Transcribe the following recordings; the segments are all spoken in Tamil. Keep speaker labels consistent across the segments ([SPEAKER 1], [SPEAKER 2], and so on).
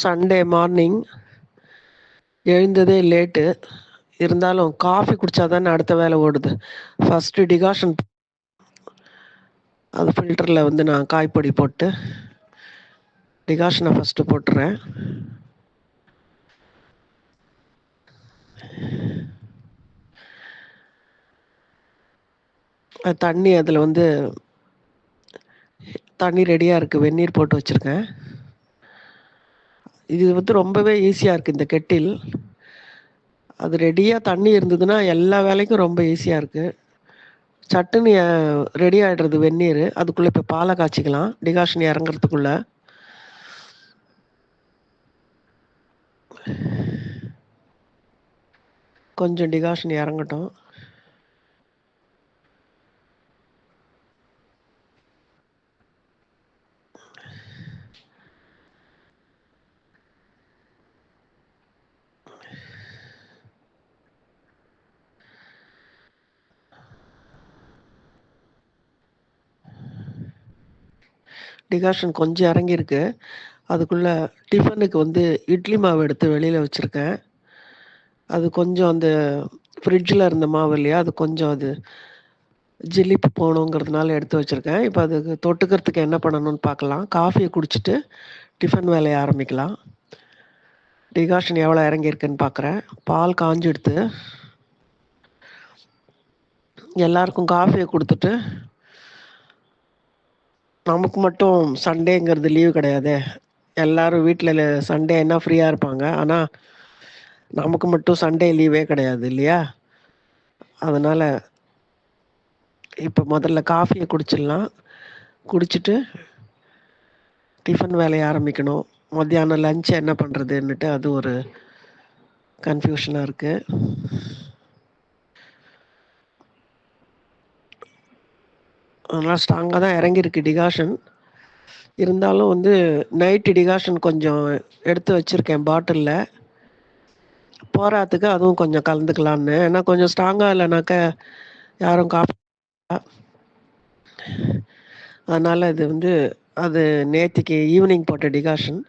[SPEAKER 1] சண்டே மார்னிங் எழுந்ததே லேட்டு. இருந்தாலும் காஃபி குடித்தா தானே அடுத்த வேலை ஓடுது. ஃபஸ்ட்டு டிகாஷன் அது ஃபில்டரில் வந்து நான் காய்ப்பொடி போட்டு டிகாஷனை ஃபஸ்ட்டு போட்டுறேன். தண்ணி அதில் வந்து தண்ணி ரெடியாக இருக்குது. வெந்நீர் போட்டு வச்சுருக்கேன். இது வந்து ரொம்பவே ஈஸியாக இருக்குது இந்த கெட்டில். அது ரெடியாக தண்ணி இருந்ததுன்னா எல்லா வேலைக்கும் ரொம்ப ஈஸியாக இருக்குது. சட்டுன்னு ரெடி ஆகிடுறது வெந்நீர். அதுக்குள்ளே இப்போ பாலை காய்ச்சிக்கலாம் டிகாஷன் இறங்குறதுக்குள்ளே. கொஞ்சம் டிகாஷன் இறங்கட்டும். டிகாஷன் கொஞ்சம் இறங்கியிருக்கு. அதுக்குள்ளே டிஃபனுக்கு வந்து இட்லி மாவு எடுத்து வெளியில் வச்சுருக்கேன். அது கொஞ்சம் அந்த ஃப்ரிட்ஜில் இருந்த மாவு இல்லையா, அது கொஞ்சம் அது ஜில்லிப்பு போகணுங்கிறதுனால எடுத்து வச்சுருக்கேன். இப்போ அதுக்கு தொட்டுக்கிறதுக்கு என்ன பண்ணணும்னு பார்க்கலாம். காஃபியை குடிச்சிட்டு டிஃபன் வேலையை ஆரம்பிக்கலாம். டிகாஷன் எவ்வளோ இறங்கியிருக்குன்னு பார்க்குறேன். பால் காஞ்சிடுத்து. எல்லாருக்கும் காஃபியை கொடுத்துட்டு நமக்கு மட்டும் சண்டேங்கிறது லீவு கிடையாதே. எல்லாரும் வீட்டில் சண்டே என்ன ஃப்ரீயாக இருப்பாங்க. ஆனால் நமக்கு மட்டும் சண்டே லீவே கிடையாது இல்லையா. அதனால் இப்போ முதல்ல காஃபியை குடிச்சிடலாம். குடிச்சிட்டு டிஃபன் வேலையை ஆரம்பிக்கணும். மத்தியானம் லஞ்ச் என்ன பண்ணுறதுன்னுட்டு அது ஒரு கன்ஃபியூஷனாக இருக்குது. அதனால் ஸ்ட்ராங்காக தான் இறங்கியிருக்கு டிகாஷன். இருந்தாலும் வந்து நைட்டு டிகாஷன் கொஞ்சம் எடுத்து வச்சுருக்கேன் பாட்டிலில். போராத்துக்கு அதுவும் கொஞ்சம் கலந்துக்கலான்னு. ஏன்னா கொஞ்சம் ஸ்ட்ராங்காக இல்லைனாக்கா யாரும் காஃபி. அதனால் இது வந்து அது நேற்றுக்கு ஈவினிங் போட்ட டிகாஷன்.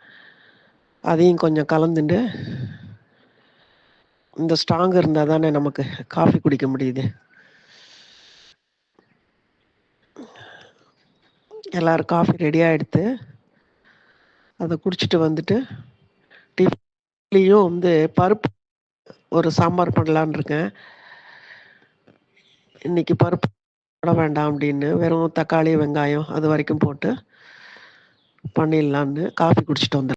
[SPEAKER 1] அதையும் கொஞ்சம் கலந்துட்டு இந்த ஸ்ட்ராங் இருந்தால் தானே நமக்கு காஃபி குடிக்க முடியுது. எல்லோரும் காஃபி ரெடியாக எடுத்து அதை குடிச்சிட்டு வந்துட்டு டிஃப்லையும் வந்து பருப்பு ஒரு சாம்பார் பண்ணலான்னு இருக்கேன். இன்றைக்கி பருப்பு போட வேண்டாம் அப்படின்னு வெறும் தக்காளி வெங்காயம் அது வரைக்கும் போட்டு பண்ணிடலான்னு காஃபி குடிச்சிட்டு வந்துடுறேன்.